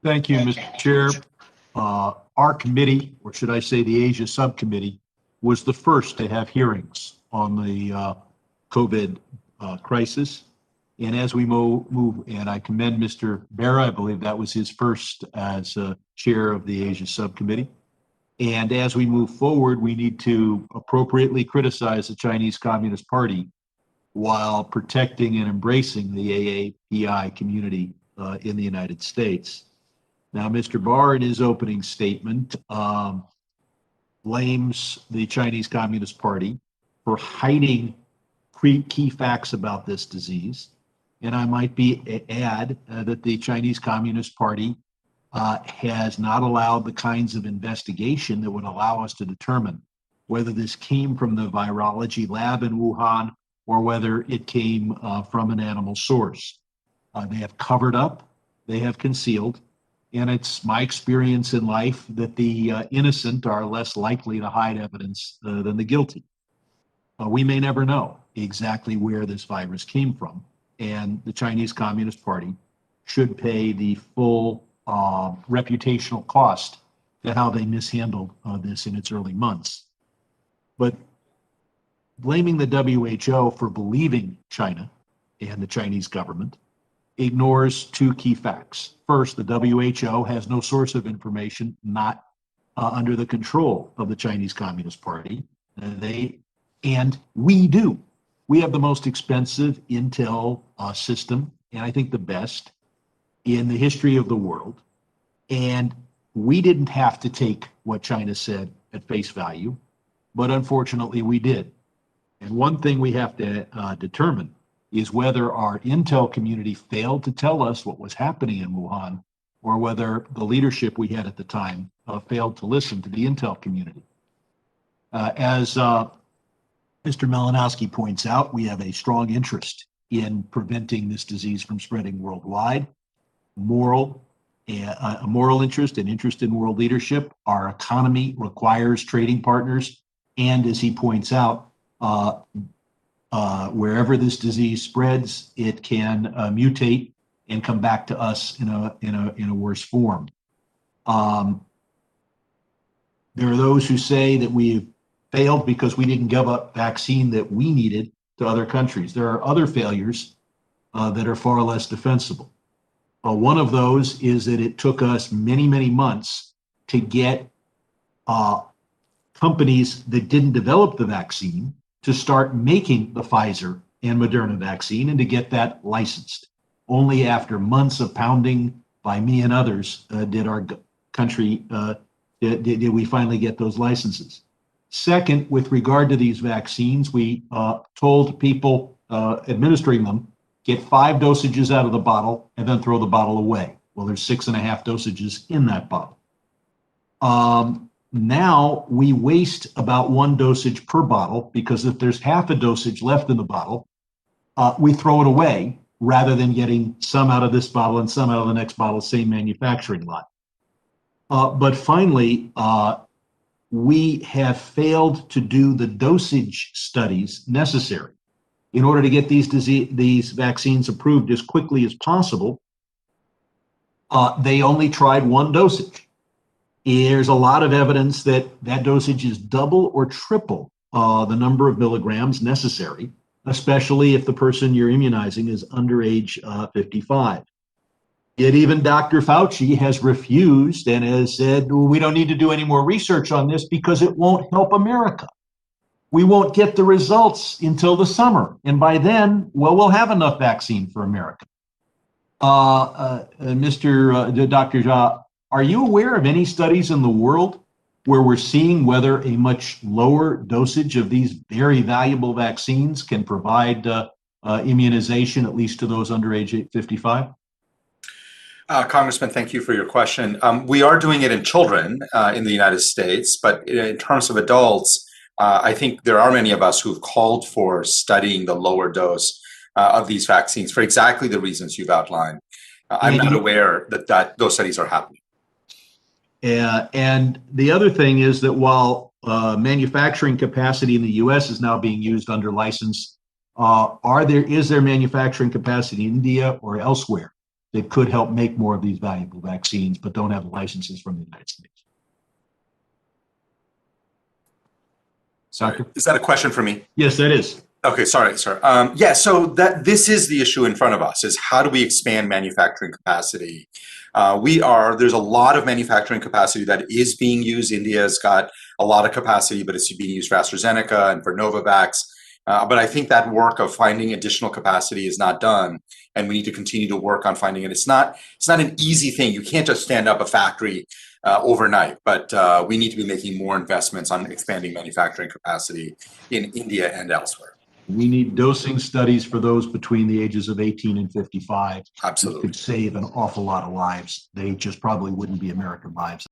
Thank you, Mr. Chair. Our committee, or should I say the Asia subcommittee, was the first to have hearings on the COVID crisis. And as we move, and I commend Mr. Bera, I believe that was his first as chair of the Asia subcommittee. And as we move forward, we need to appropriately criticize the Chinese Communist Party while protecting and embracing the AAPI community in the United States. Now, Mr. Barr, in his opening statement, blames the Chinese Communist Party for hiding key facts about this disease. And I might add that the Chinese Communist Party has not allowed the kinds of investigation that would allow us to determine whether this came from the virology lab in Wuhan or whether it came from an animal source. They have covered up, they have concealed, and it's my experience in life that the innocent are less likely to hide evidence than the guilty. We may never know exactly where this virus came from, and the Chinese Communist Party should pay the full reputational cost to how they mishandled this in its early months. But blaming the WHO for believing China and the Chinese government ignores two key facts. First, the WHO has no source of information not under the control of the Chinese Communist Party. And we do. We have the most expensive intel system, and I think the best in the history of the world. And we didn't have to take what China said at face value, but unfortunately we did. And one thing we have to determine is whether our intel community failed to tell us what was happening in Wuhan, or whether the leadership we had at the time failed to listen to the intel community. As Mr. Malinowski points out, we have a strong interest in preventing this disease from spreading worldwide. A moral interest and interest in world leadership. Our economy requires trading partners, and as he points out, wherever this disease spreads, it can mutate and come back to us in a worse form. There are those who say that we've failed because we didn't give up vaccine that we needed to other countries. There are other failures that are far less defensible. One of those is that it took us many, many months to get companies that didn't develop the vaccine to start making the Pfizer and Moderna vaccine and to get that licensed. Only after months of pounding by me and others did our country, did we finally get those licenses. Second, with regard to these vaccines, we told people administering them, get 5 dosages out of the bottle and then throw the bottle away. Well, there's 6.5 dosages in that bottle. Now we waste about 1 dosage per bottle because if there's half a dosage left in the bottle, we throw it away rather than getting some out of this bottle and some out of the next bottle, same manufacturing lot. But finally, we have failed to do the dosage studies necessary in order to get these vaccines approved as quickly as possible. They only tried 1 dosage. There's a lot of evidence that that dosage is double or triple the number of milligrams necessary, especially if the person you're immunizing is under age 55. Yet even Dr. Fauci has refused and has said, well, we don't need to do any more research on this because it won't help America. We won't get the results until the summer. And by then, well, we'll have enough vaccine for America. Dr. Jha, are you aware of any studies in the world where we're seeing whether a much lower dosage of these very valuable vaccines can provide immunization, at least to those under age 55? Congressman, thank you for your question. We are doing it in children in the United States, but in terms of adults, I think there are many of us who've called for studying the lower dose of these vaccines for exactly the reasons you've outlined. I'm not aware that those studies are happening. And the other thing is that while manufacturing capacity in the U.S. is now being used under license, is there manufacturing capacity in India or elsewhere that could help make more of these valuable vaccines, but don't have licenses from the United States. Sorry, Doctor? is that a question for me? Yes, that is. Okay, sorry, sir. Yeah, so this is the issue in front of us: is how do we expand manufacturing capacity? There's a lot of manufacturing capacity that is being used. India's got a lot of capacity, but it's being used for AstraZeneca and for Novavax. But I think that work of finding additional capacity is not done, and we need to continue to work on finding it. It's not an easy thing. You can't just stand up a factory overnight, but we need to be making more investments on expanding manufacturing capacity in India and elsewhere. We need dosing studies for those between the ages of 18 and 55. Absolutely. It could save an awful lot of lives. They just probably wouldn't be American lives.